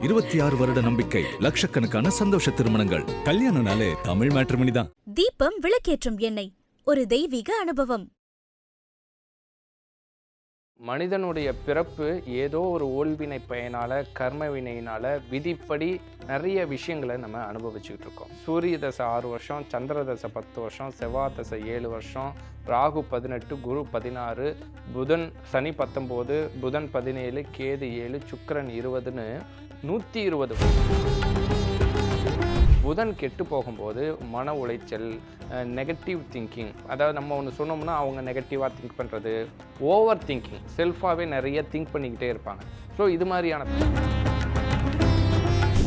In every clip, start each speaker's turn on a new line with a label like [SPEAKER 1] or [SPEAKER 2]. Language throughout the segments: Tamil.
[SPEAKER 1] 26 வருட நம்பிக்கை, லட்சக்கணக்கான சந்தோஷ திருமணங்கள். கல்யாணம்னாலே தமிழ் மேட்ரிமோனி தான்.
[SPEAKER 2] தீபம் விளக்கேற்றும் எண்ணெய், ஒரு தெய்வீக அனுபவம்.
[SPEAKER 3] மனிதனுடைய பிறப்பு ஏதோ ஒரு ஓல்வினை பயனால, கர்ம வினையினால, விதிப்படி நிறைய விஷயங்களை நம்ம அனுபவிச்சுக்கிட்டு இருக்கோம். சூரிய தசை 6 வருஷம், சந்திர தசை 10 வருஷம், செவ்வாய் தசை 7 வருஷம், ராகு 18, குரு 16, புதன் சனி 19, புதன் 17, கேது 7, சுக்கிரன் 20ன்னு 120 புதன் கெட்டு போகும்போது மன உளைச்சல், நெகட்டிவ் திங்கிங், அதாவது நம்ம ஒன்று சொன்னோம்னா அவங்க நெகட்டிவாக திங்க் பண்ணுறது, ஓவர் திங்கிங், செல்ஃபாகவே நிறைய திங்க் பண்ணிக்கிட்டே இருப்பாங்க. ஸோ இது மாதிரியான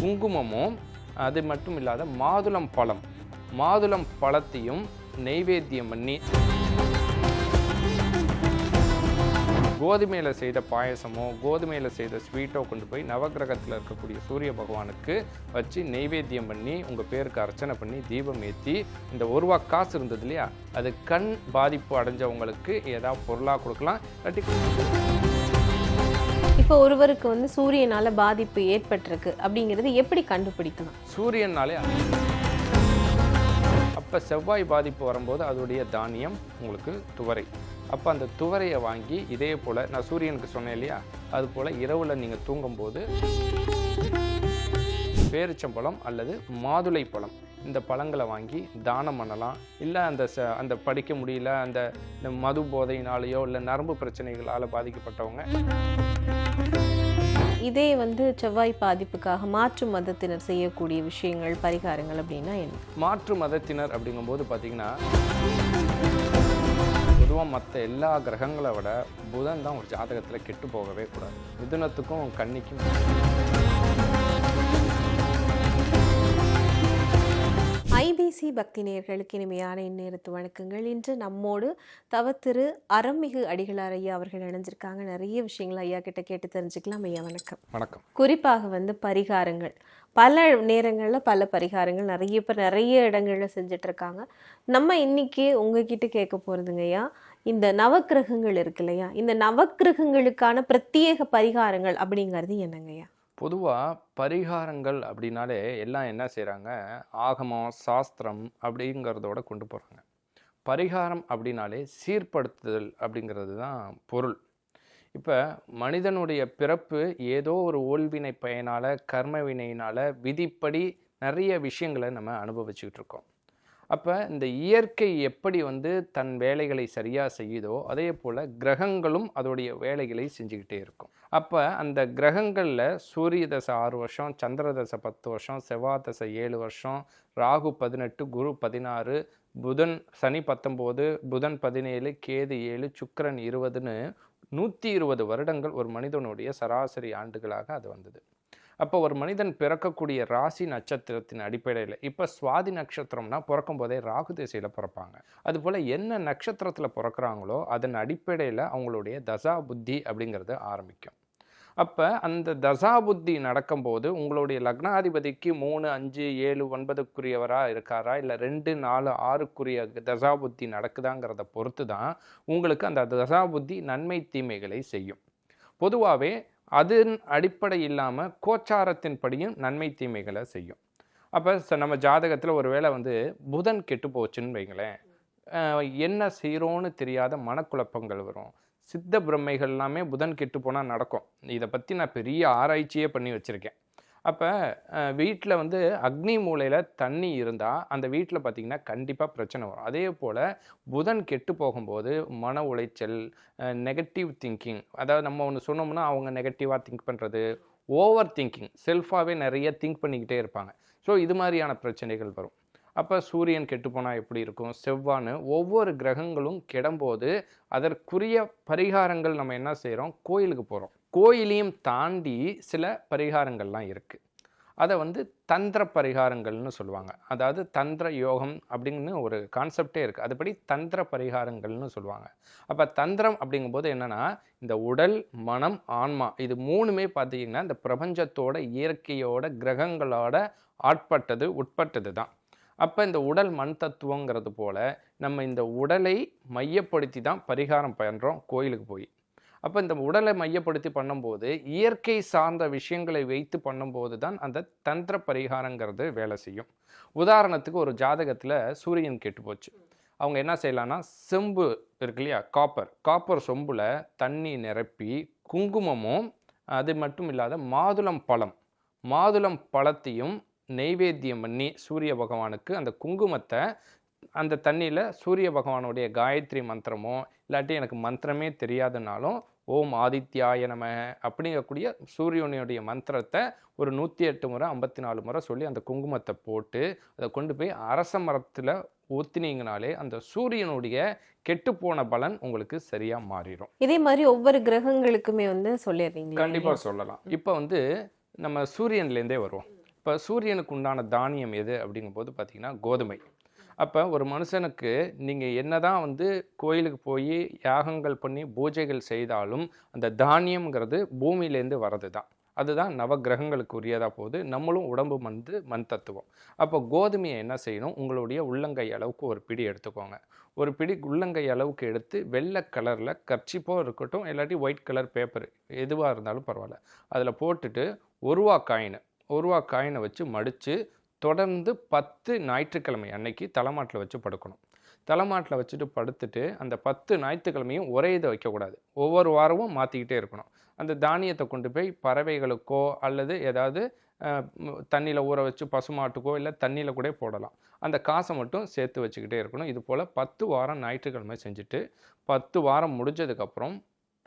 [SPEAKER 3] குங்குமமும், அது மட்டும் இல்லாத மாதுளம் பழத்தையும் நெய்வேத்தியம் பண்ணி கோதுமையில் செய்த பாயசமோ கோதுமையில் செய்த ஸ்வீட்டோ கொண்டு போய் நவகிரகத்தில் இருக்கக்கூடிய சூரிய பகவானுக்கு வச்சு நெய்வேத்தியம் பண்ணி உங்கள் பேருக்கு அர்ச்சனை பண்ணி தீபம் ஏற்றி, இந்த ஒரு ரூபா காசு இருந்தது இல்லையா, அது கண் பாதிப்பு அடைஞ்சவங்களுக்கு ஏதாவது பொருளாக கொடுக்கலாம்.
[SPEAKER 4] இப்போ ஒருவருக்கு சூரியனால பாதிப்பு ஏற்பட்டிருக்கு அப்படிங்கிறது எப்படி கண்டுபிடிக்கலாம்?
[SPEAKER 3] சூரியனாலே அப்போ செவ்வாய் பாதிப்பு வரும்போது அதோடைய தானியம் உங்களுக்கு துவரை. அப்போ அந்த துவரையை வாங்கி இதே போல் நான் சூரியனுக்கு சொன்னேன் இல்லையா, அது போல் இரவில் நீங்கள் தூங்கும்போது பேரிச்சம்பழம் அல்லது மாதுளை பழம், இந்த பழங்களை வாங்கி தானம் பண்ணலாம். இல்லை அந்த படிக்க முடியல, அந்த மது போதையினாலேயோ இல்லை நரம்பு பிரச்சனைகளால் பாதிக்கப்பட்டவங்க,
[SPEAKER 4] இதே செவ்வாய் பாதிப்புக்காக மாற்று மதத்தினர் செய்யக்கூடிய விஷயங்கள், பரிகாரங்கள் அப்படின்னா என்ன?
[SPEAKER 3] மாற்று மதத்தினர் அப்படிங்கும்போது பார்த்தீங்கன்னா, பொதுவாக மற்ற எல்லா கிரகங்களை விட புதன் தான் ஒரு ஜாதகத்தில் கெட்டு போகவே கூடாது. மிதுனத்துக்கும் கன்னிக்கும்
[SPEAKER 4] ஐபிசி பக்தி நேயர்களுக்கு இனிமையான இந்நேரத்து வணக்கங்கள். இன்று நம்மோடு தவத்திரு அறம்மிகு அடிகளார் ஐயா அவர்கள் இணைஞ்சிருக்காங்க. நிறைய விஷயங்கள் ஐயா கிட்ட கேட்டு தெரிஞ்சுக்கலாம். ஐயா வணக்கம்.
[SPEAKER 3] வணக்கம்.
[SPEAKER 4] குறிப்பாக பரிகாரங்கள், பல நேரங்களில் பல பரிகாரங்கள் நிறைய பேர் நிறைய இடங்களில் செஞ்சுட்டு இருக்காங்க. நம்ம இன்னைக்கு உங்ககிட்ட கேட்க போகிறதுங்க ஐயா, இந்த நவக்கிரகங்கள் இருக்கு இல்லையா, இந்த நவக்கிரகங்களுக்கான பிரத்யேக பரிகாரங்கள் அப்படிங்கிறது என்னங்கய்யா?
[SPEAKER 3] பொதுவாக பரிகாரங்கள் அப்படின்னாலே எல்லாம் என்ன செய்கிறாங்க, ஆகமம் சாஸ்திரம் அப்படிங்கிறதோட கொண்டு போகிறாங்க. பரிகாரம் அப்படின்னாலே சீர்படுத்துதல் அப்படிங்கிறது தான் பொருள். இப்போ மனிதனுடைய பிறப்பு ஏதோ ஒரு ஓல்வினை பயனால், கர்ம வினையினால், விதிப்படி நிறைய விஷயங்களை நம்ம அனுபவிச்சுக்கிட்டு இருக்கோம். அப்போ இந்த இயற்கை எப்படி தன் வேலைகளை சரியாக செய்யுதோ அதே போல் கிரகங்களும் அதோடைய வேலைகளை செஞ்சுக்கிட்டே இருக்கும். அப்போ அந்த கிரகங்களில் சூரிய தசை 6 வருஷம், சந்திர தசை 10 வருஷம், செவ்வாய் தசை 7 வருஷம், ராகு 18, குரு 16, புதன் சனி 19, புதன் 17, கேது 7, சுக்கிரன் 20ன்னு 120 வருடங்கள் ஒரு மனிதனுடைய சராசரி ஆண்டுகளாக அது வந்தது. அப்போ ஒரு மனிதன் பிறக்கக்கூடிய ராசி நட்சத்திரத்தின் அடிப்படையில், இப்போ சுவாதி நட்சத்திரம்னா பிறக்கும் போதே ராகு திசையில் பிறப்பாங்க. அதுபோல் என்ன நட்சத்திரத்தில் பிறக்கிறாங்களோ அதன் அடிப்படையில் அவங்களுடைய தசா புத்தி அப்படிங்கிறது ஆரம்பிக்கும். அப்போ அந்த தசா புத்தி நடக்கும்போது உங்களுடைய லக்னாதிபதிக்கு 3, 5, 7, 9க்குரியவராக இருக்காரா, இல்லை 2, 4, 6க்குரிய தசா புத்தி நடக்குதாங்கிறத பொறுத்து தான் உங்களுக்கு அந்த தசா புத்தி நன்மை தீமைகளை செய்யும். பொதுவாகவே அதன் அடிப்படை இல்லாமல் கோச்சாரத்தின் படியும் நன்மை தீமைகளை செய்யும். அப்போ நம்ம ஜாதகத்தில் ஒரு வேளை புதன் கெட்டு போச்சுன்னு வைங்களேன், என்ன செய்கிறோன்னு தெரியாத மனக்குழப்பங்கள் வரும். சித்த பிரம்மைகள் எல்லாமே புதன் கெட்டு போனால் நடக்கும். இதை பற்றி நான் பெரிய ஆராய்ச்சியே பண்ணி வச்சுருக்கேன். அப்போ வீட்டில் அக்னி மூலையில் தண்ணி இருந்தால் அந்த வீட்டில் பார்த்திங்கன்னா கண்டிப்பாக பிரச்சனை வரும். அதே போல் புதன் கெட்டு போகும்போது மன உளைச்சல், நெகட்டிவ் திங்கிங், அதாவது நம்ம ஒன்று சொன்னோம்னா அவங்க நெகட்டிவாக திங்க் பண்ணுறது, ஓவர் திங்கிங், செல்ஃபாகவே நிறைய திங்க் பண்ணிக்கிட்டே இருப்பாங்க. ஸோ இது மாதிரியான பிரச்சனைகள் வரும். அப்போ சூரியன் கெட்டு போனால் எப்படி இருக்கும், செவ்வான்னு ஒவ்வொரு கிரகங்களும் கெடும்போது அதற்குரிய பரிகாரங்கள் நம்ம என்ன செய்கிறோம், கோயிலுக்கு போகிறோம். கோயிலையும் தாண்டி சில பரிகாரங்கள்லாம் இருக்குது. அதை தந்திர பரிகாரங்கள்னு சொல்லுவாங்க. அதாவது தந்திர யோகம் அப்படின்னு ஒரு கான்செப்டே இருக்குது. அதுபடி தந்திர பரிகாரங்கள்னு சொல்லுவாங்க. அப்போ தந்திரம் அப்படிங்கும்போது என்னென்னா, இந்த உடல், மனம், ஆன்மா இது மூணுமே பார்த்திங்கன்னா இந்த பிரபஞ்சத்தோட, இயற்கையோட, கிரகங்களோட உட்பட்டது தான். அப்போ இந்த உடல் மண் தத்துவங்கிறது போல் நம்ம இந்த உடலை மையப்படுத்தி தான் பரிகாரம் பண்ணுறோம் கோயிலுக்கு போய். அப்போ இந்த உடலை மையப்படுத்தி பண்ணும்போது இயற்கை சார்ந்த விஷயங்களை வைத்து பண்ணும்போது தான் அந்த தந்திர பரிகாரங்கிறது வேலை செய்யும். உதாரணத்துக்கு ஒரு ஜாதகத்தில் சூரியன் கெட்டு போச்சு. அவங்க என்ன செய்யலாம்னா, செம்பு இருக்கு இல்லையா, காப்பர் சொம்பில் தண்ணி நிரப்பி குங்குமமும் அது மட்டும் இல்லாத மாதுளம் பழத்தையும் நெய்வேத்தியம் பண்ணி சூரிய பகவானுக்கு அந்த குங்குமத்தை அந்த தண்ணியில் சூரிய பகவானுடைய காயத்ரி மந்திரமோ இல்லாட்டி எனக்கு மந்திரமே தெரியாதுனாலும் ஓம் ஆதித்யாய நம அப்படிங்கக்கூடிய சூரியனுடைய மந்திரத்தை ஒரு 108 முறை 54 முறை சொல்லி அந்த குங்குமத்தை போட்டு அதை கொண்டு போய் அரச மரத்தில் ஊற்றினீங்கனாலே அந்த சூரியனுடைய கெட்டுப்போன பலன் உங்களுக்கு சரியா மாறிடும்.
[SPEAKER 4] இதே மாதிரி ஒவ்வொரு கிரகங்களுக்குமே வந்து சொல்லிடுறீங்க?
[SPEAKER 3] கண்டிப்பாக சொல்லலாம். இப்போ வந்து நம்ம சூரியன்லேருந்தே வருவோம். இப்போ சூரியனுக்கு உண்டான தானியம் எது அப்படிங்கும்போது பார்த்தீங்கன்னா கோதுமை. அப்போ ஒரு மனுஷனுக்கு நீங்கள் என்னதான் வந்து கோயிலுக்கு போய் யாகங்கள் பண்ணி பூஜைகள் செய்தாலும் அந்த தானியம்ங்கிறது பூமியிலேருந்து வர்றது தான். அதுதான் நவகிரகங்களுக்கு உரியதாக போகுது. நம்மளும் உடம்பு வந்து மண் தத்துவம். அப்போ கோதுமையை என்ன செய்யணும், உங்களுடைய உள்ளங்கை அளவுக்கு ஒரு பிடி எடுத்துக்கோங்க. ஒரு பிடி உள்ளங்கை அளவுக்கு எடுத்து வெள்ளை கலரில் கர்ச்சிப்போ இருக்கட்டும் இல்லாட்டி ஒயிட் கலர் பேப்பர் எதுவாக இருந்தாலும் பரவாயில்ல, அதில் போட்டுட்டு ஒரு ரூபா காயினை வச்சு மடித்து தொடர்ந்து 10 ஞாயிற்றுக்கிழமை அன்னைக்கு தலைமாட்டில் வச்சு படுக்கணும். தலைமாட்டில் வச்சுட்டு படுத்துட்டு அந்த 10 ஞாயிற்றுக்கிழமையும் ஒரே இதை வைக்கக்கூடாது. ஒவ்வொரு வாரமும் மாற்றிக்கிட்டே இருக்கணும். அந்த தானியத்தை கொண்டு போய் பறவைகளுக்கோ அல்லது ஏதாவது தண்ணியில் ஊற வச்சு பசுமாட்டுக்கோ இல்லை தண்ணியில் கூட போடலாம். அந்த காசை மட்டும் சேர்த்து வச்சுக்கிட்டே இருக்கணும். இது போல் 10 வாரம் ஞாயிற்றுக்கிழமை செஞ்சுட்டு 10 வாரம் முடிஞ்சதுக்கப்புறம்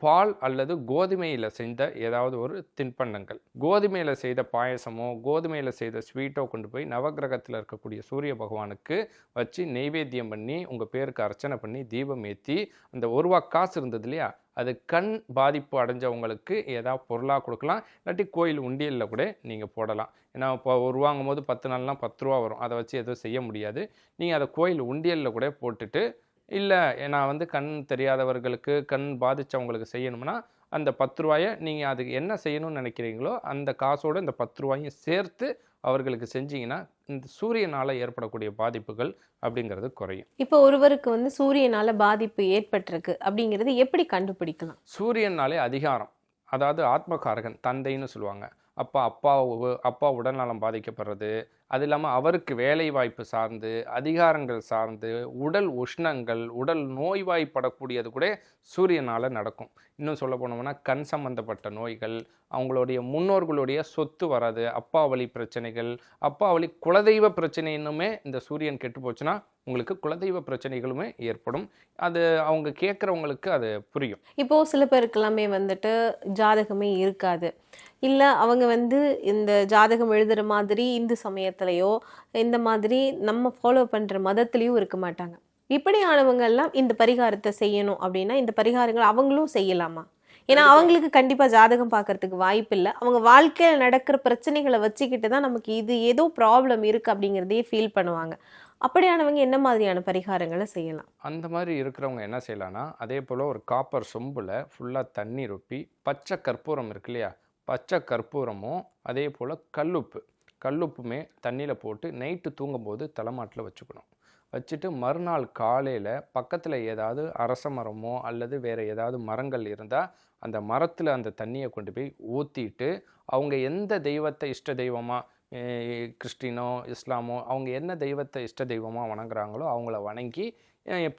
[SPEAKER 3] பால் அல்லது கோதுமையில் செய்த ஏதாவது ஒரு தின்பண்டங்கள், கோதுமையில் செய்த பாயசமோ கோதுமையில் செய்த ஸ்வீட்டோ கொண்டு போய் நவகிரகத்தில் இருக்கக்கூடிய சூரிய பகவானுக்கு வச்சு நெய்வேத்தியம் பண்ணி உங்கள் பேருக்கு அர்ச்சனை பண்ணி தீபம் ஏற்றி அந்த 1 ரூபா காசு இருந்தது இல்லையா, அது கண் பாதிப்பு அடைஞ்சவங்களுக்கு ஏதாவது பொருளாக கொடுக்கலாம். இல்லாட்டி கோயில் உண்டியலில் கூட நீங்கள் போடலாம். ஏன்னா இப்போ 1 ரூபாங்கும் போது 10 நாள்லாம் 10 ரூபா வரும். அதை வச்சு எதுவும் செய்ய முடியாது. நீங்கள் அதை கோயில் உண்டியலில் கூட போட்டுட்டு, இல்லை நான் வந்து கண் தெரியாதவர்களுக்கு கண் பாதித்தவங்களுக்கு செய்யணும்னா அந்த 10 ரூபாயை நீங்கள் அதுக்கு என்ன செய்யணும்னு நினைக்கிறீங்களோ அந்த காசோடு இந்த 10 ரூபாயும் சேர்த்து அவர்களுக்கு செஞ்சீங்கன்னா இந்த சூரியனால் ஏற்படக்கூடிய பாதிப்புகள் அப்படிங்கிறது குறையும்.
[SPEAKER 4] இப்போ ஒருவருக்கு வந்து சூரியனால பாதிப்பு ஏற்பட்டிருக்கு அப்படிங்கிறது எப்படி கண்டுபிடிக்கலாம்?
[SPEAKER 3] சூரியனாலே அதிகாரம், அதாவது ஆத்மகாரகன், தந்தைன்னு சொல்லுவாங்க. அப்பா உடல்நலம் பாதிக்கப்படுறது, அது இல்லாமல் அவருக்கு வேலை வாய்ப்பு சார்ந்து அதிகாரங்கள் சார்ந்து உடல் உஷ்ணங்கள் உடல் நோய்வாய்ப்படக்கூடியது கூட சூரியனால் நடக்கும். இன்னும் சொல்ல போனோம்னா கண் சம்பந்தப்பட்ட நோய்கள், அவங்களுடைய முன்னோர்களுடைய சொத்து வராது, அப்பா வழி பிரச்சனைகள், அப்பா வழி குலதெய்வ பிரச்சனை இன்னுமே இந்த சூரியன் கெட்டு போச்சுன்னா உங்களுக்கு குலதெய்வ பிரச்சனைகளுமே ஏற்படும். அது அவங்க கேட்குறவங்களுக்கு அது புரியும்.
[SPEAKER 4] இப்போது சில பேருக்கெல்லாமே வந்துட்டு ஜாதகமே இருக்காது, இல்லை அவங்க வந்து இந்த ஜாதகம் எழுதுகிற மாதிரி இந்து சமயத்திலையோ இந்த மாதிரி நம்ம ஃபாலோ பண்ணுற மதத்துலேயும் இருக்க மாட்டாங்க. இப்படியானவங்க எல்லாம் இந்த பரிகாரத்தை செய்யணும் அப்படின்னா இந்த பரிகாரங்கள் அவங்களும் செய்யலாமா? ஏன்னா அவங்களுக்கு கண்டிப்பாக ஜாதகம் பார்க்கறதுக்கு வாய்ப்பு இல்லை. அவங்க வாழ்க்கையில் நடக்கிற பிரச்சனைகளை வச்சுக்கிட்டு தான் நமக்கு இது ஏதோ ப்ராப்ளம் இருக்குது அப்படிங்கிறதையே ஃபீல் பண்ணுவாங்க. அப்படியானவங்க என்ன மாதிரியான பரிகாரங்களை செய்யலாம்?
[SPEAKER 3] அந்த மாதிரி இருக்கிறவங்க என்ன செய்யலாம்னா, அதே போல் ஒரு காப்பர் சொம்பில் ஃபுல்லாக தண்ணி ரொப்பி பச்சை கற்பூரம் இருக்கு இல்லையா, பச்சை கற்பூரமும் அதே போல் கல்லுப்புமே தண்ணியில் போட்டு நைட்டு தூங்கும்போது தலைமாட்டில் வச்சுக்கணும். வச்சுட்டு மறுநாள் காலையில் பக்கத்தில் ஏதாவது அரச மரமோ அல்லது வேறு ஏதாவது மரங்கள் இருந்தால் அந்த மரத்தில் அந்த தண்ணியை கொண்டு போய் ஊற்றிட்டு அவங்க எந்த தெய்வத்தை இஷ்ட தெய்வமாக, கிறிஸ்டினோ இஸ்லாமோ, அவங்க என்ன தெய்வத்தை இஷ்ட தெய்வமாக வணங்குறாங்களோ அவங்கள வணங்கி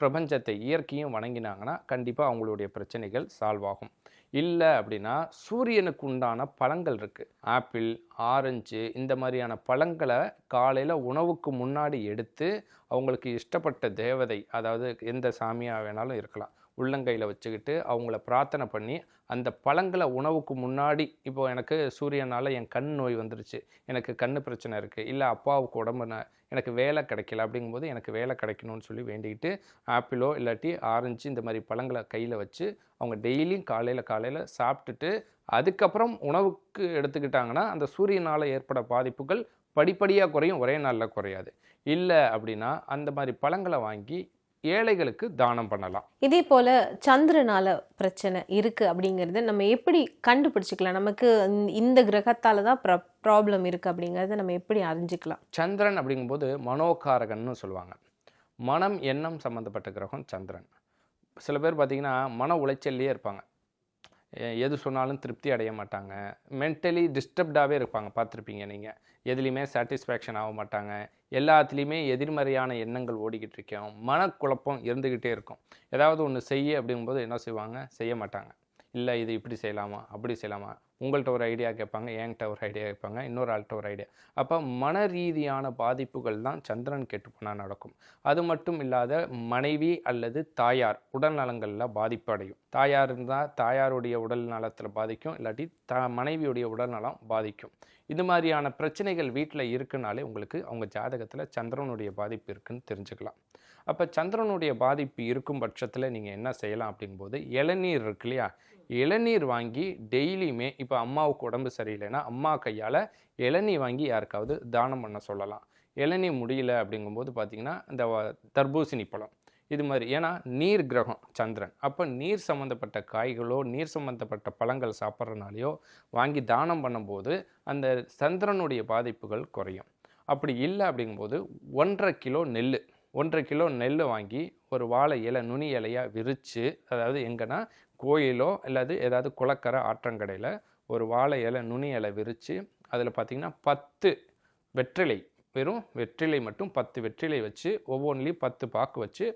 [SPEAKER 3] பிரபஞ்சத்தை இயற்கையும் வணங்கினாங்கன்னா கண்டிப்பாக அவங்களுடைய பிரச்சனைகள் சால்வ் ஆகும். இல்லை அப்படின்னா சூரியனுக்கு உண்டான பழங்கள் இருக்குது, ஆப்பிள், ஆரஞ்சு, இந்த மாதிரியான பழங்களை காலையில் உணவுக்கு முன்னாடி எடுத்து அவங்களுக்கு இஷ்டப்பட்ட தேவதை, அதாவது எந்த சாமியாக வேணாலும் இருக்கலாம், உள்ளங்கையில் வச்சுக்கிட்டு அவங்கள பிரார்த்தனை பண்ணி அந்த பழங்களை உணவுக்கு முன்னாடி, இப்போ எனக்கு சூரியனால் என் கண் நோய் வந்துருச்சு, எனக்கு கண் பிரச்சனை இருக்குது, இல்லை அப்பாவுக்கு உடம்பு எனக்கு வேலை கிடைக்கல அப்படிங்கும்போது எனக்கு வேலை கிடைக்கணும்னு சொல்லி வேண்டிக்கிட்டு ஆப்பிளோ இல்லாட்டி ஆரஞ்சு இந்த மாதிரி பழங்களை கையில் வச்சு அவங்க டெய்லியும் காலையில் சாப்பிட்டுட்டு அதுக்கப்புறம் உணவுக்கு எடுத்துக்கிட்டாங்கன்னா அந்த சூரியனால் ஏற்பட பாதிப்புகள் படிப்படியாக குறையும், ஒரே நாளில் குறையாது. இல்லை அப்படின்னா அந்த மாதிரி பழங்களை வாங்கி ஏழைகளுக்கு தானம் பண்ணலாம்.
[SPEAKER 4] இதே போல் சந்திரனால பிரச்சனை இருக்குது அப்படிங்கிறத நம்ம எப்படி கண்டுபிடிச்சிக்கலாம்? நமக்கு இந்த கிரகத்தால் தான் ப்ராப்ளம் இருக்குது அப்படிங்கிறத நம்ம எப்படி அறிஞ்சிக்கலாம்?
[SPEAKER 3] சந்திரன் அப்படிங்கும்போது மனோகாரகன்னு சொல்லுவாங்க. மனம் எண்ணம் சம்மந்தப்பட்ட கிரகம் சந்திரன். சில பேர் பார்த்திங்கன்னா மன உளைச்சல்லையே இருப்பாங்க. எது சொன்னாலும் திருப்தி அடைய மாட்டாங்க, மென்டலி டிஸ்டர்ப்டாகவே இருப்பாங்க. பார்த்துருப்பீங்க நீங்கள். எதுலேயுமே சாட்டிஸ்ஃபேக்ஷன் ஆக மாட்டாங்க, எல்லாத்துலேயுமே எதிர்மறையான எண்ணங்கள் ஓடிக்கிட்டு இருக்கோம், மனக்குழப்பம் இருந்துக்கிட்டே இருக்கும். ஏதாவது ஒன்று செய்ய அப்படிங்கும்போது என்ன செய்வாங்க, செய்ய மாட்டாங்க. இல்லை இது இப்படி செய்யலாமா, அப்படி செய்யலாமா, உங்கள்கிட்ட ஒரு ஐடியா கேட்பாங்க, என்கிட்ட ஒரு ஐடியா கேட்பாங்க, இன்னொரு ஆள்கிட்ட ஒரு ஐடியா. அப்போ மன ரீதியான பாதிப்புகள் தான் சந்திரன் கெட்டுப்போனால் நடக்கும். அது மட்டும் இல்லாத மனைவி அல்லது தாயார் உடல் நலங்களில் பாதிப்பு அடையும். தாயார் இருந்தால் தாயாருடைய உடல் நலத்தில் பாதிக்கும், இல்லாட்டி மனைவியுடைய உடல் நலம் பாதிக்கும். இது மாதிரியான பிரச்சனைகள் வீட்டில் இருக்குனாலே உங்களுக்கு அவங்க ஜாதகத்தில் சந்திரனுடைய பாதிப்பு இருக்குன்னு தெரிஞ்சுக்கலாம். அப்போ சந்திரனுடைய பாதிப்பு இருக்கும் பட்சத்தில் நீங்கள் என்ன செய்யலாம் அப்படிங்கும்போது, இளநீர் இருக்கு இல்லையா, இளநீர் வாங்கி டெய்லியுமே, இப்போ அம்மாவுக்கு உடம்பு சரியில்லைன்னா அம்மா கையால் இளநீர் வாங்கி யாருக்காவது தானம் பண்ண சொல்லலாம். இளநீர் முடியல அப்படிங்கும்போது பார்த்திங்கன்னா இந்த தர்பூசணி பழம் இது மாதிரி, ஏன்னா நீர் கிரகம் சந்திரன். அப்போ நீர் சம்மந்தப்பட்ட காய்களோ நீர் சம்மந்தப்பட்ட பழங்கள் சாப்பிட்றனாலையோ வாங்கி தானம் பண்ணும்போது அந்த சந்திரனுடைய பாதிப்புகள் குறையும். அப்படி இல்லை அப்படிங்கும்போது 1.5 கிலோ நெல் வாங்கி ஒரு வாழை இலை நுனி இலையாக விரித்து, அதாவது எங்கன்னா கோயிலோ அல்லது ஏதாவது குளக்கரை ஆற்றங்கடையில் ஒரு வாழை இலை நுனி இலை விரித்து அதில் பார்த்திங்கன்னா 10 வெற்றிலை, வெறும் வெற்றிலை மட்டும் 10 வெற்றிலை வச்சு ஒவ்வொன்றிலையும் 10 பாக்கு வச்சு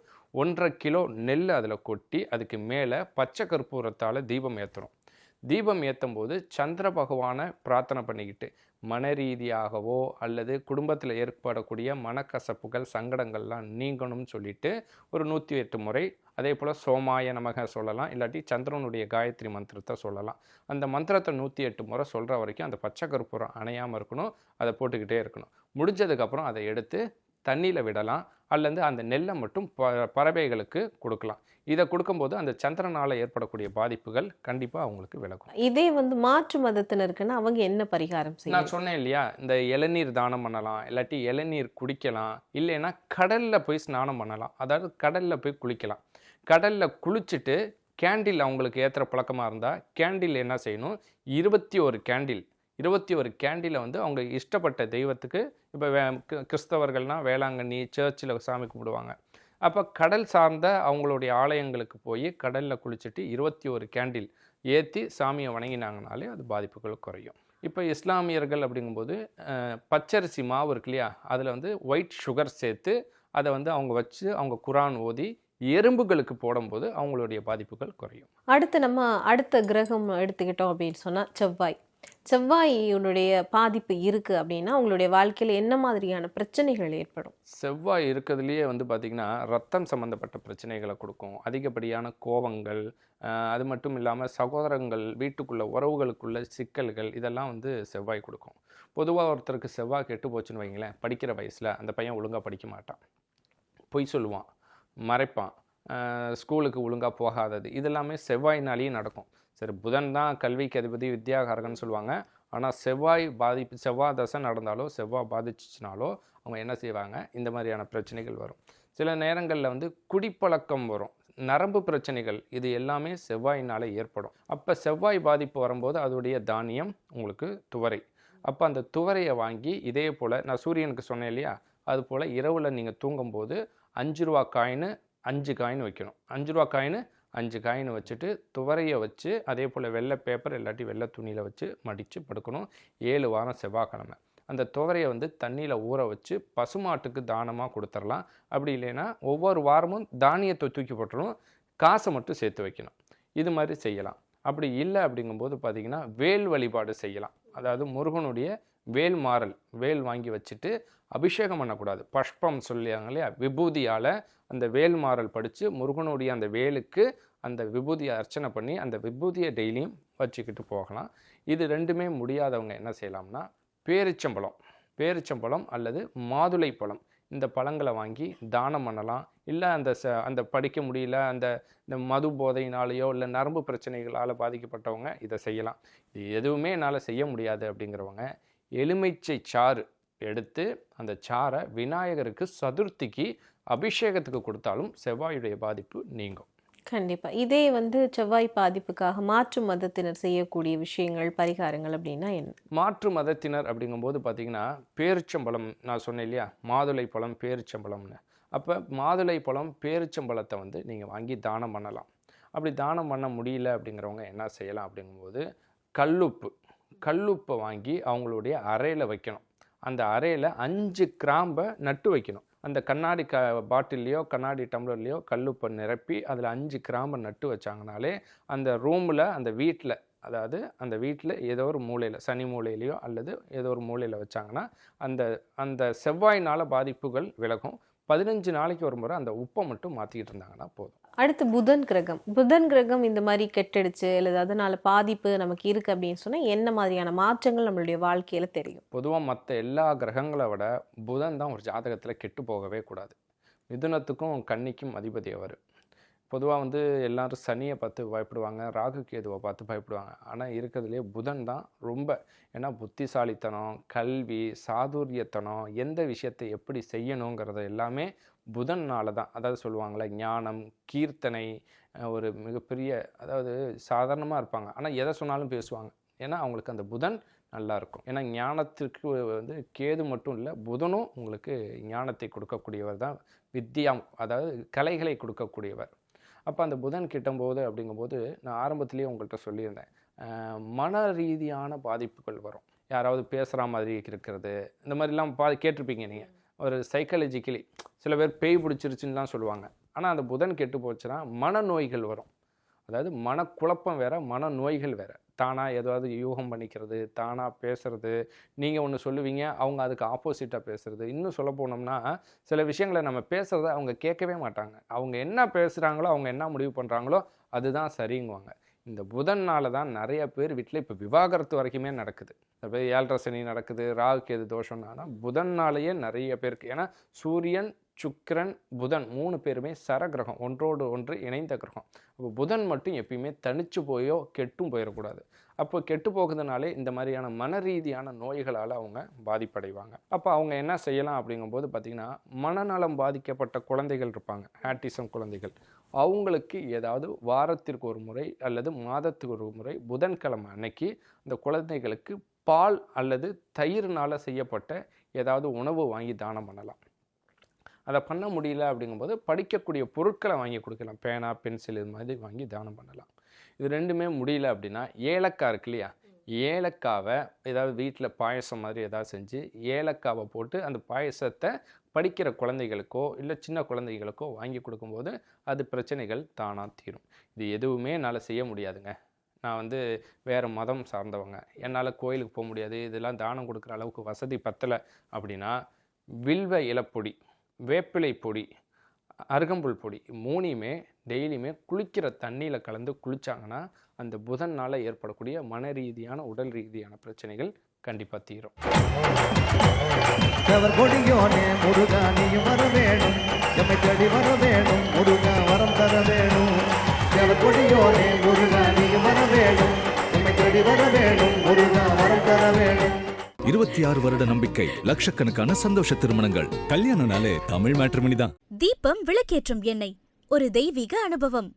[SPEAKER 3] 1.5 கிலோ நெல் அதில் கொட்டி அதுக்கு மேலே பச்சை கற்பூரத்தால் தீபம் ஏற்றணும். தீபம் ஏற்றும் போது சந்திர பகவானை பிரார்த்தனை பண்ணிக்கிட்டு மன ரீதியாகவோ அல்லது குடும்பத்தில் ஏற்படக்கூடிய மனக்கசப்புகள் சங்கடங்கள்லாம் நீங்கணும்னு சொல்லிட்டு ஒரு 108 முறை, அதே போல் சோமாய நமக சொல்லலாம், இல்லாட்டி சந்திரனுடைய காயத்ரி மந்திரத்தை சொல்லலாம். அந்த மந்திரத்தை 108 முறை சொல்கிற வரைக்கும் அந்த பச்சை கற்பூரம் அணையாமல் இருக்கணும், அதை போட்டுக்கிட்டே இருக்கணும். முடிஞ்சதுக்கப்புறம் அதை எடுத்து தண்ணியில் விடலாம், அல்லது அந்த நெல்லை மட்டும் பறவைகளுக்கு கொடுக்கலாம். இதை கொடுக்கும்போது அந்த சந்திரனால் ஏற்படக்கூடிய பாதிப்புகள் கண்டிப்பாக அவங்களுக்கு விலகும்.
[SPEAKER 4] இதே மாற்று மதத்தினருக்குன்னா அவங்க என்ன பரிகாரம் செய்யணும்?
[SPEAKER 3] நான் சொன்னேன் இல்லையா, இந்த இளநீர் தானம் பண்ணலாம், இல்லாட்டி இளநீர் குடிக்கலாம், இல்லைன்னா கடலில் போய் ஸ்நானம் பண்ணலாம், அதாவது கடலில் போய் குளிக்கலாம். கடலில் குளிச்சுட்டு கேண்டில் அவங்களுக்கு ஏற்றுற பழக்கமாக இருந்தால் கேண்டில் என்ன செய்யணும், 21 கேண்டிலை அவங்க இஷ்டப்பட்ட தெய்வத்துக்கு, இப்போ கிறிஸ்தவர்கள்னால் வேளாங்கண்ணி சர்ச்சில் சாமி கும்பிடுவாங்க, அப்போ கடல் சார்ந்த அவங்களுடைய ஆலயங்களுக்கு போய் கடலில் குளிச்சுட்டு 21 கேண்டில் ஏற்றி சாமியை வணங்கினாங்கனாலே அது பாதிப்புகள் குறையும். இப்போ இஸ்லாமியர்கள் அப்படிங்கும்போது பச்சரிசி மாவு இருக்கு இல்லையா, அதில் ஒயிட் சுகர் சேர்த்து அதை அவங்க வச்சு அவங்க குரான் ஓதி எறும்புகளுக்கு போடும்போது அவங்களுடைய பாதிப்புகள் குறையும்.
[SPEAKER 4] அடுத்த கிரகம் எடுத்துக்கிட்டோம் அப்படின்னு சொன்னால் செவ்வாயினுடைய பாதிப்பு இருக்குது அப்படின்னா உங்களுடைய வாழ்க்கையில் என்ன மாதிரியான பிரச்சனைகள் ஏற்படும்?
[SPEAKER 3] செவ்வாய் இருக்கிறதுலையே பார்த்திங்கன்னா ரத்தம் சம்மந்தப்பட்ட பிரச்சனைகளை கொடுக்கும், அதிகப்படியான கோபங்கள், அது மட்டும் இல்லாமல் சகோதரங்கள் வீட்டுக்குள்ள உறவுகளுக்குள்ள சிக்கல்கள், இதெல்லாம் செவ்வாய் கொடுக்கும். பொதுவாக ஒருத்தருக்கு செவ்வாய் கெட்டு போச்சுன்னு வைங்களேன், படிக்கிற வயசில் அந்த பையன் ஒழுங்காக படிக்க மாட்டான், பொய் சொல்லுவான், மறைப்பான், ஸ்கூலுக்கு ஒழுங்காக போகாதது, இதெல்லாமே செவ்வாயினாலேயே நடக்கும். சரி, புதன் தான் கல்விக்கு அதிபதி வித்யாகாரகன்னு சொல்லுவாங்க, ஆனால் செவ்வாய் தசை நடந்தாலோ செவ்வாய் பாதிச்சுனாலோ அவங்க என்ன செய்வாங்க, இந்த மாதிரியான பிரச்சனைகள் வரும். சில நேரங்களில் குடிப்பழக்கம் வரும், நரம்பு பிரச்சனைகள், இது எல்லாமே செவ்வாயினால் ஏற்படும். அப்போ செவ்வாய் பாதிப்பு வரும்போது அதோடைய தானியம் உங்களுக்கு துவரை. அப்போ அந்த துவரையை வாங்கி இதே போல் நான் சூரியனுக்கு சொன்னேன் இல்லையா, அது போல் இரவில் நீங்கள் தூங்கும்போது 5 ரூபா காயின் 5 காயின் வைக்கணும். 5 ரூபா காயின் 5 காயின் வச்சுட்டு துவரையை வச்சு அதே போல் வெள்ளை பேப்பர் இல்லாட்டி வெள்ளை துணியில் வச்சு மடித்து படுக்கணும். 7 வாரம் செவ்வாய்க்கிழமை அந்த துவரையை தண்ணியில் ஊற வச்சு பசுமாட்டுக்கு தானமாக கொடுத்துடலாம். அப்படி இல்லைன்னா ஒவ்வொரு வாரமும் தானியத்தை தூக்கி போட்டுடணும், காசை மட்டும் சேர்த்து வைக்கணும். இது மாதிரி செய்யலாம். அப்படி இல்லை அப்படிங்கும்போது பார்த்திங்கன்னா வேல் வழிபாடு செய்யலாம். அதாவது முருகனுடைய வேல் மாறல், வேல் வாங்கி வச்சுட்டு அபிஷேகம் பண்ணக்கூடாது, பஷ்பம் சொல்லியாங்க இல்லையா, விபூதியால் அந்த வேல் மாறல் படித்து முருகனுடைய அந்த வேலுக்கு அந்த விபூதியை அர்ச்சனை பண்ணி அந்த விபூதியை டெய்லியும் வச்சுக்கிட்டு போகலாம். இது ரெண்டுமே முடியாதவங்க என்ன செய்யலாம்னா பேரிச்சம்பழம் அல்லது மாதுளை பழம், இந்த பழங்களை வாங்கி தானம் பண்ணலாம். இல்லை அந்த படிக்க முடியல, இந்த மது போதையினாலேயோ இல்லை நரம்பு பிரச்சனைகளால் பாதிக்கப்பட்டவங்க இதை செய்யலாம். இது எதுவுமே என்னால் செய்ய முடியாது அப்படிங்கிறவங்க எலுமிச்சை சாறு எடுத்து அந்த சாரை விநாயகருக்கு சதுர்த்திக்கு அபிஷேகத்துக்கு கொடுத்தாலும் செவ்வாயுடைய பாதிப்பு நீங்கும்.
[SPEAKER 4] கண்டிப்பாக. இதே செவ்வாய் பாதிப்புக்காக மாற்று மதத்தினர் செய்யக்கூடிய விஷயங்கள் பரிகாரங்கள் அப்படின்னா என்ன?
[SPEAKER 3] மாற்று மதத்தினர் அப்படிங்கும்போது பார்த்திங்கன்னா பேரிச்சம்பழம், நான் சொன்னேன் இல்லையா, மாதுளை பழம் பேரிச்சம்பழம்னு. அப்போ மாதுளை பழம் பேரிச்சம்பழத்தை நீங்கள் வாங்கி தானம் பண்ணலாம். அப்படி தானம் பண்ண முடியல அப்படிங்கிறவங்க என்ன செய்யலாம் அப்படிங்கும்போது கல்லுப்பை வாங்கி அவங்களுடைய அறையில் வைக்கணும். அந்த அறையில் 5 கிராம்பை நட்டு வைக்கணும். அந்த கண்ணாடி பாட்டில்லையோ கண்ணாடி டம்ளர்லையோ கல்லுப்பை நிரப்பி அதில் 5 கிராம்பை நட்டு வச்சாங்கனாலே அந்த ரூமில் அந்த வீட்டில் ஏதோ ஒரு மூலையில், சனி மூலையிலையோ அல்லது ஏதோ ஒரு மூலையில் வச்சாங்கன்னா அந்த செவ்வாயினால் பாதிப்புகள் விலகும். 15 நாளைக்கு ஒரு முறை அந்த உப்பை மட்டும் மாற்றிக்கிட்டு இருந்தாங்கன்னா போதும்.
[SPEAKER 4] அடுத்து புதன் கிரகம் இந்த மாதிரி கெட்டடிச்சு அல்லது அதனால பாதிப்பு நமக்கு இருக்கு அப்படின்னு சொன்னா என்ன மாதிரியான மாற்றங்கள் நம்மளுடைய வாழ்க்கையில தெரியும்?
[SPEAKER 3] பொதுவாக மற்ற எல்லா கிரகங்களை விட புதன் தான் ஒரு ஜாதகத்தில் கெட்டு போகவே கூடாது. மிதுனத்துக்கும் கன்னிக்கும் அதிபதி அவர். பொதுவாக எல்லாரும் சனியை பார்த்து பயப்படுவாங்க, ராகு கேதுவை பார்த்து பயப்படுவாங்க. ஆனால் இருக்கிறதுலே புதன் தான் ரொம்ப, ஏன்னா புத்திசாலித்தனம், கல்வி, சாதுரியத்தனம், எந்த விஷயத்தை எப்படி செய்யணுங்கிறத எல்லாமே புதன்னால தான். அதாவது சொல்லுவாங்களே ஞானம், கீர்த்தனை, ஒரு மிகப்பெரிய, அதாவது சாதாரணமாக இருப்பாங்க ஆனால் எதை சொன்னாலும் பேசுவாங்க. ஏன்னா அவங்களுக்கு அந்த புதன் நல்லா இருக்கும். ஏன்னா ஞானத்திற்கு கேது மட்டும் இல்லை, புதனும் உங்களுக்கு ஞானத்தை கொடுக்கக்கூடியவர் தான். வித்யாம், அதாவது கலைகளை கொடுக்கக்கூடியவர். அப்போ அந்த புதன் கிட்டும்போது அப்படிங்கும்போது நான் ஆரம்பத்திலேயே உங்கள்கிட்ட சொல்லியிருந்தேன், மன ரீதியான பாதிப்புகள் வரும். யாராவது பேசுகிற மாதிரி இருக்கிறது, இந்த மாதிரிலாம் கேட்டிருப்பீங்க நீங்கள். ஒரு சைக்காலஜிக்கலி சில பேர் பேய் பிடிச்சிருச்சுன்னுலாம் சொல்லுவாங்க. ஆனால் அந்த புதன் கெட்டு போச்சுன்னா மனநோய்கள் வரும். அதாவது மனக்குழப்பம் வேறு, மனநோய்கள் வேறு. தானாக ஏதாவது யூகம் பண்ணிக்கிறது, தானாக பேசுகிறது, நீங்கள் ஒன்று சொல்லுவீங்க, அவங்க அதுக்கு ஆப்போசிட்டாக பேசுகிறது. இன்னும் சொல்ல போனோம்னா சில விஷயங்களை நம்ம பேசுகிறத அவங்க கேட்கவே மாட்டாங்க. அவங்க என்ன பேசுகிறாங்களோ, அவங்க என்ன முடிவு பண்ணுறாங்களோ அதுதான் சரிங்குவாங்க. இந்த புதன்னால தான் நிறைய பேர் வீட்டில் இப்போ விவாகரத்து வரைக்குமே நடக்குது. இப்போ 7.5 சனி நடக்குது, ராகு கேது தோஷம்னா புதன்னாலேயே நிறைய பேருக்கு. ஏன்னா சூரியன், சுக்கிரன், புதன் 3 பேருமே சரகிரகம், ஒன்றோடு ஒன்று இணைந்த கிரகம். அப்போ புதன் மட்டும் எப்பயுமே தனிச்சு போயோ கெட்டும் போயிடக்கூடாது. அப்போ கெட்டு போகுதுனாலே இந்த மாதிரியான மன ரீதியான நோய்களால் அவங்க பாதிப்படைவாங்க. அப்போ அவங்க என்ன செய்யலாம் அப்படிங்கும்போது பார்த்திங்கன்னா, மனநலம் பாதிக்கப்பட்ட குழந்தைகள் இருப்பாங்க, ஆட்டிசம் குழந்தைகள். அவங்களுக்கு ஏதாவது வாரத்திற்கு ஒரு முறை அல்லது மாதத்துக்கு ஒரு முறை புதன்கிழமை அன்னைக்கு இந்த குழந்தைகளுக்கு பால் அல்லது தயிர்னால் செய்யப்பட்ட ஏதாவது உணவு வாங்கி தானம் பண்ணலாம். அதை பண்ண முடியல அப்படிங்கும்போது படிக்கக்கூடிய பொருட்களை வாங்கி கொடுக்கலாம். பேனா, பென்சில், இது மாதிரி வாங்கி தானம் பண்ணலாம். இது ரெண்டுமே முடியல அப்படின்னா ஏலக்காய் இருக்கு இல்லையா, ஏலக்காவை ஏதாவது வீட்டில் பாயசம் மாதிரி ஏதாவது செஞ்சு ஏலக்காவை போட்டு அந்த பாயசத்தை படிக்கிற குழந்தைகளுக்கோ இல்லை சின்ன குழந்தைகளுக்கோ வாங்கி கொடுக்கும்போது அது பிரச்சனைகள் தானாக தீரும். இது எதுவுமே என்னால் செய்ய முடியாதுங்க, நான் வேறு மதம் சார்ந்தவங்க, என்னால் கோயிலுக்கு போக முடியாது, இதெல்லாம் தானம் கொடுக்குற அளவுக்கு வசதி பத்தலை அப்படின்னா வில்வ இலப்பொடி, வேப்பிலை பொடி, அருகம்புல் பொடி 3யுமே டெய்லியுமே குளிக்கிற தண்ணியில் கலந்து குளித்தாங்கன்னா அந்த புதனால் ஏற்படக்கூடிய மன ரீதியான உடல் ரீதியான பிரச்சனைகள் கண்டிப்பாக தீரும்.
[SPEAKER 5] கொடியோனே முருகா நீயும் வர வேணும், எம்மை தேடி வர வேணும், முருகா வரம் தர வேணும். கொடியோனே முருகா நீயும் வர வேணும், எம்மை தேடி வர வேணும், முருகா வரம் தர வேணும்.
[SPEAKER 1] 26 வருட நம்பிக்கை, லட்சக்கணக்கான சந்தோஷ திருமணங்கள். கல்யாணம்னாலே தமிழ் மேட்ரிமோனி தான்.
[SPEAKER 2] தீபம் விளக்கேற்றும் எண்ணெய், ஒரு தெய்வீக அனுபவம்.